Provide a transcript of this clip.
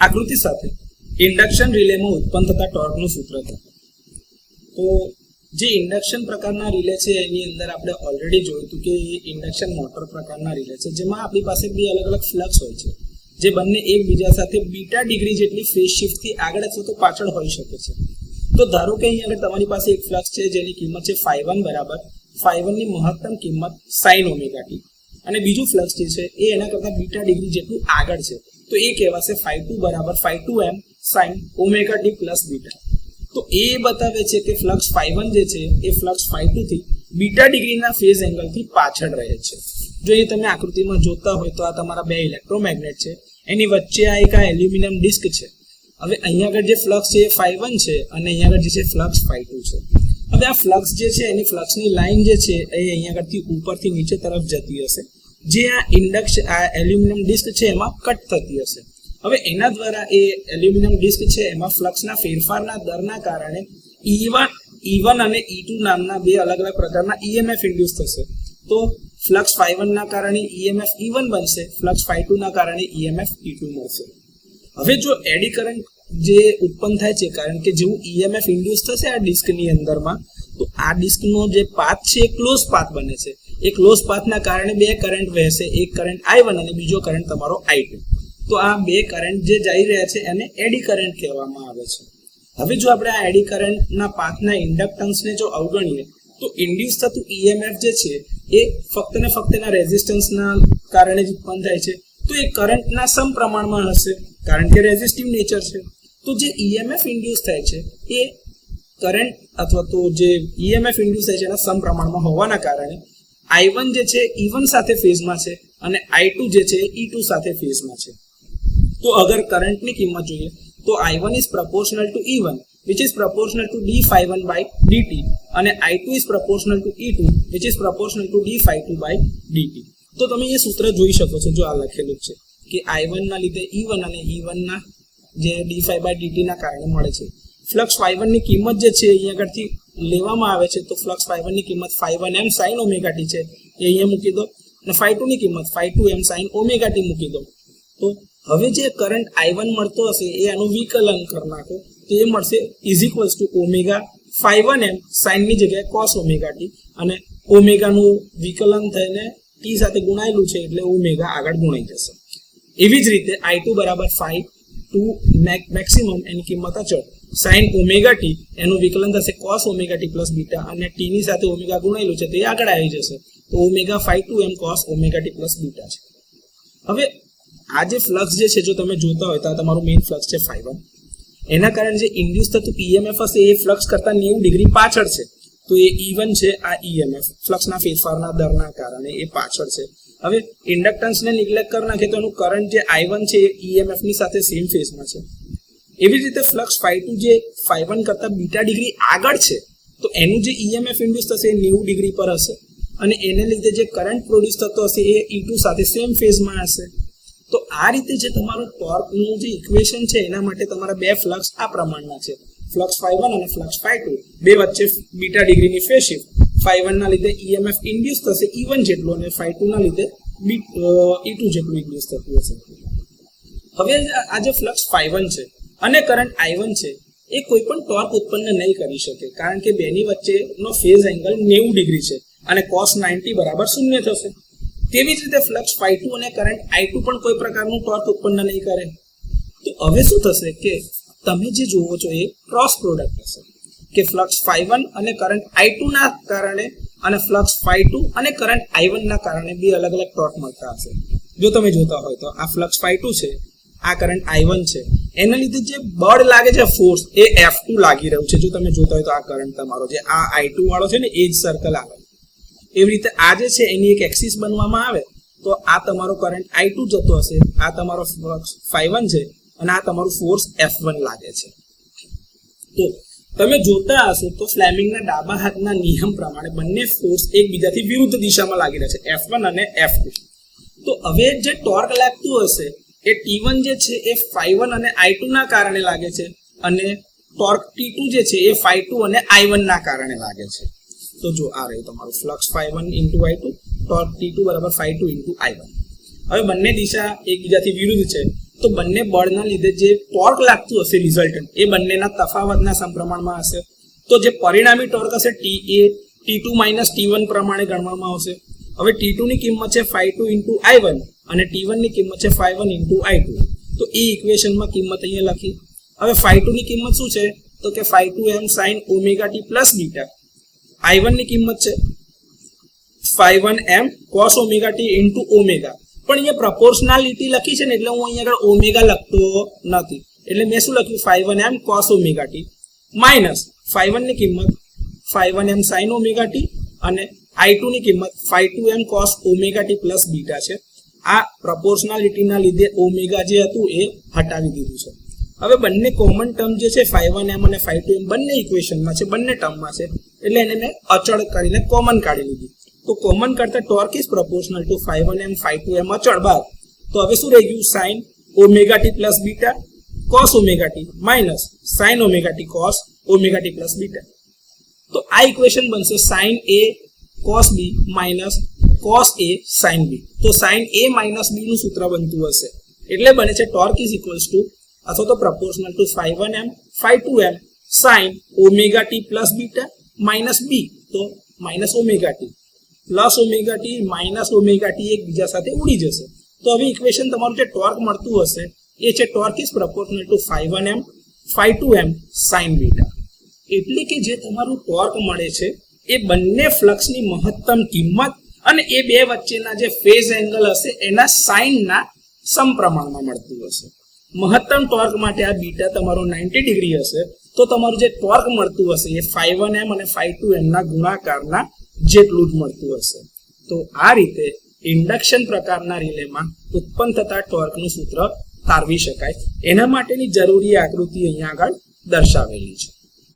આકૃતિ સાથે ઇન્ડક્શન રિલેમાં ઉત્પન્ન થતા ટોર્કનું સૂત્ર હતું. તો જે ઇન્ડક્શન પ્રકારના રિલે છે એની અંદર આપણે ઓલરેડી જોયું હતું કે એ ઇન્ડક્શન મોટર પ્રકારના રિલે છે જેમાં આપણી પાસે બે અલગ અલગ ફ્લક્સ હોય છે જે બંને એકબીજા સાથે બીટા ડિગ્રી જેટલી ફેઝ શિફ્ટથી આગળ અથવા તો પાછળ હોઈ શકે છે. તો ધારો કે અહીં આગળ તમારી પાસે એક ફ્લક્સ છે જેની કિંમત છે φ1 બરાબર φ1 ની મહત્તમ કિંમત sin ઓમેગા ટી અને બીજું ફ્લક્સ જે છે એ એના કરતાં બીટા ડિગ્રી જેટલું આગળ છે તો એ કહેવાશે φ2 બરાબર φ2m sin omega T plus beta. તો એ બતાવે છે કે ફ્લક્સ φ1 જે છે એ ફ્લક્સ φ2 થી બીટા ડિગ્રીના ફેઝ એંગલથી પાછળ રહે છે. જો એ તમે આકૃતિમાં જોતા હોય તો આ તમારા બે ઇલેક્ટ્રોમેગ્નેટ છે, એની વચ્ચે આ એક એલ્યુમિનિયમ ડિસ્ક છે. હવે અહીંયા આગળ જે ફ્લક્સ છે એ φ1 છે અને અહીંયા આગળ જે છે ફ્લક્સ φ2 છે. હવે આ ફ્લક્સ જે છે એની ફ્લક્સની લાઈન જે છે એ અહીંયા આગળથી ઉપરથી નીચે તરફ જતી હશે, જે આ એલ્યુમિનિયમ ડિસ્ક છે એમાં કટ થતી હશે. હવે એના દ્વારા એ એલ્યુમિનિયમ ડિસ્ક છે એમાં ફ્લક્સના ફેરફારના દરના કારણે E1 અને E2 નામના બે અલગ અલગ પ્રકારના EMF ઇન્ડ્યુસ થશે. તો ફ્લક્સ φ1 ના કારણે EMF E1 બનશે, ફ્લક્સ φ2 ના કારણે EMF E2 મળશે. હવે જો એડી કરંટ જે ઉત્પન્ન થાય છે કારણ કે જેવું EMF ઇન્ડ્યુસ થશે આ ડિસ્કની અંદરમાં, તો આ ડિસ્કનો જે પાથ છે એ ક્લોઝ પાથ બને છે. એ ક્લોઝ પાથના કારણે બે કરંટ વહેશે, એક કરંટ I1 અને બીજો કરંટ તમારો I2. તો આ બે કરંટ જે જઈ રહ્યા છે એને એડી કરંટ કહેવામાં આવે છે. હવે જો આપણે આ એડી કરંટના પાથના ઇન્ડક્ટન્સને જો અવગણીએ તો ઇન્ડ્યુસ થતું EMF જે છે એ ફક્ત ને ફક્ત એના રેઝિસ્ટન્સના કારણે જ ઉત્પન્ન થાય છે. તો એ કરંટના સમપ્રમાણમાં હશે કારણ કે રેઝિસ્ટિવ નેચર છે. તો જે EMF ઇન્ડ્યુસ થાય છે એ કરંટ અથવા તો જે EMF ઇન્ડ્યુસ થાય છે એના સમપ્રમાણમાં હોવાના કારણે I1 જે છે E1 સાથે ફેઝમાં છે અને I2 જે છે E2 સાથે ફેઝમાં છે. તો અગર કરંટની કિંમત જોઈએ તો I1 is proportional to E1 which is proportional to d phi1 by dt અને I2 is proportional to E2 which is proportional to d phi2 by dt. તો તમે એ સૂત્ર જોઈ શકો છો, જો આ લખેલું છે કે I1 ના લીધે E1 અને E1 ના જે d phi by dt ના કારણે મળે છે. ફ્લક્સ φ1 ની કિંમત જે છે અહીંયા આગળથી લેવામાં આવે છે તો ફ્લક્સ φ1 ની કિંમત φ1m sin ઓમેગા ટી છે એ અહીંયા મૂકી દો અને φ2 ની કિંમત φ2m sin ઓમેગા ટી મૂકી દો. તો હવે જે કરંટ I1 મળતો હશે એ આનું વિકલન કરી નાખો તો એ મળશે is equals to omega φ1m sin ની જગ્યાએ cos ઓમેગા ટી અને ઓમેગાનું વિકલન થઈને ટી સાથે ગુણાયેલું છે એટલે ઓમેગા આગળ ગુણાઈ જશે. એવી જ રીતે I2 બરાબર φ2 મેક્સિમમ એની કિંમત અચળ sin ઓમેગા ટી એનું વિકલન થશે cos omega T plus beta અને ટી ની સાથે ઓમેગા ગુણાયેલું છે તો એ આગળ આવી જશે. તો omega φ2m cos omega T plus beta છે. હવે આ જે ફ્લક્સ જે છે જો તમે જોતા હોય તો આ તમારું મેઇન ફ્લક્સ છે φ1. એના કારણે જે ઇન્ડ્યુસ થતું EMF હશે એ ફ્લક્સ કરતાં 90 ડિગ્રી પાછળ છે. તો એ E1 છે આ EMF ફ્લક્સના ફેરફારના દરના કારણે એ પાછળ છે. હવે ઇન્ડક્ટન્સને નિગ્લેક્ટ કરી નાખે તો એનું કરંટ જે I1 છે એ EMF ની સાથે સેમ ફેઝમાં છે. એવી જ રીતે ફ્લક્સ φ2 જે φ1 કરતાં બીટા ડિગ્રી આગળ છે તો એનું જે EMF ઇન્ડ્યુસ થશે એ 90 ડિગ્રી પર હશે અને એને લીધે જે કરંટ પ્રોડ્યુસ થતો હશે એ E2 સાથે સેમ ફેઝમાં હશે. તો આ રીતે જે તમારું ટોર્કનું જે ઇક્વેશન છે એના માટે તમારા બે ફ્લક્સ આ પ્રમાણના છે. ફ્લક્સ φ1 અને ફ્લક્સ φ2 બે વચ્ચે બીટા ડિગ્રીની ફેઝ શિફ્ટ. φ1 ના લીધે EMF ઇન્ડ્યુસ થશે E1 જેટલું અને φ2 ના લીધે E2 જેટલું ઇન્ડ્યુસ થતું હશે. હવે આ જે ફ્લક્સ φ1 છે અને કરંટ I1 છે એ કોઈ પણ ટોર્ક ઉત્પન્ન નહીં કરી શકે કારણ કે બેની વચ્ચેનો ફેઝ એંગલ 90 ડિગ્રી છે અને cos 90 બરાબર 0 થશે. તેવી જ રીતે ફ્લક્સ φ2 અને કરંટ I2 પણ કોઈ પ્રકારનું ટોર્ક ઉત્પન્ન નહીં કરે. તો હવે શું થશે કે તમે જે જોવો છો એ ક્રોસ પ્રોડક્ટ હશે કે ફ્લક્સ φ1 અને કરંટ I2 ના કારણે અને ફ્લક્સ φ2 અને કરંટ I1 ના કારણે બે અલગ અલગ ટોર્ક મળતા હશે. જો તમે જોતા હોય તો આ ફ્લક્સ φ2 છે, આ કરંટ I1 છે, એના લીધે જે બળ લાગે છે ફોર્સ એ F2 લાગી રહ્યું છે. જો તમે જોતા હોય તો આ કરંટ તમારો જે આ I2 વાળો છે ને એ જ સર્કલ આવે. એવી રીતે આ જે છે એની એક એક્સિસ બનવામાં આવે તો આ તમારો કરંટ I2 જતો હશે, આ તમારો ફ્લક્સ φ1 છે અને આ તમારું ફોર્સ F1 લાગે છે. તો તમે જોતા હશો તો ફ્લેમિંગના ડાબા હાથના નિયમ પ્રમાણે બંને ફોર્સ એકબીજાથી વિરુદ્ધ દિશામાં લાગી રહ્યા છે, F1 અને F2. તો હવે જે ટોર્ક લાગતું હશે એ T1 જે છે એ φ1 અને I2 ના કારણે લાગે છે અને ટોર્ક T2 જે છે એ φ2 અને I1 ના કારણે લાગે છે. તો જો આ રહ્યું તમારું flux φ1 * I2 torque T2 = φ2 * I1. હવે બંને દિશા એકબીજાથી વિરુદ્ધ છે તો બંને બળના લીધે જે ટોર્ક લાગતું હશે રિઝલ્ટન્ટ એ બંનેના તફાવતના સમપ્રમાણમાં હશે. તો જે પરિણામી ટોર્ક હશે ટી એ T2 માઇનસ T1 પ્રમાણે ગણવામાં આવશે. હવે T2 ની કિંમત છે phi2 ઇન્ટુ I1 અને T1 ની કિંમત છે phi1 ઇન્ટુ I2. તો એ ઇક્વેશનમાં કિંમત અહીંયા લખી. હવે phi2 ની કિંમત શું છે તો કે phi2m sin omega t plus beta. I1 ની કિંમત છે phi1m cos omega t into omega. પણ અહીંયા પ્રપોર્શનાલિટી લખી છે ને એટલે હું અહીંયા આગળ ઓમેગા લખતો નથી. એટલે મેં શું લખ્યું phi1m cos omega t minus phi1 ની કિંમત phi1m sin ઓમેગા t અને I2 ની કિંમત phi2m cos omega t plus beta છે. આ પ્રપોર્શનાલિટીના લીધે ઓમેગા જે હતું એ હટાવી દીધું છે. હવે બંને કોમન ટર્મ જે છે phi1m અને phi2m બંને ઇક્વેશનમાં છે, બંને ટર્મમાં છે, એટલે એને મેં અચળ કરીને કોમન કાઢી લીધી. તો કોમન કરતા torque is proportional two phi1m phi2m અચળ બાદ. તો હવે શું રહી ગયું sin omega t plus beta cos omega t minus sin omega t cos omega t plus beta. તો આ ઇક્વેશન બનશે sin a cos b minus cos a sin b. તો sin a માઇનસ b નું સૂત્ર બનતું હશે એટલે બને છે ટોર્ક ઇઝ ઇક્વલ્સ ટુ અથવા તો proportional two phi1m phi2m sin omega t plus beta minus b. તો minus omega t plus omega t minus omega t એકબીજા સાથે ઉડી જશે. તો હવે ઇક્વેશન તમારું જે ટોર્ક મળતું હશે એ છે torque is proportional two phi1m phi2m sin beta. એટલે કે જે તમારું ટોર્ક મળે છે એ બંને ફ્લક્સની મહત્તમ કિંમત અને એ બે વચ્ચેના જે ફેઝ એંગલ હશે એના સાઇનના સમપ્રમાણમાં મળતું હશે. મહત્તમ ટોર્ક માટે આ બીટા તમારો 90 ડિગ્રી હશે તો તમારું જે ટોર્ક મળતું હશે એ phi1m અને phi2m ના ગુણાકારના જેટલું જ મળતું હશે. તો આ રીતે ઇન્ડક્શન પ્રકારના રિલેમાં ઉત્પન્ન થતા ટોર્કનું સૂત્ર તારવી શકાય. એના માટેની જરૂરી આકૃતિ અહીંયા આગળ દર્શાવેલી છે.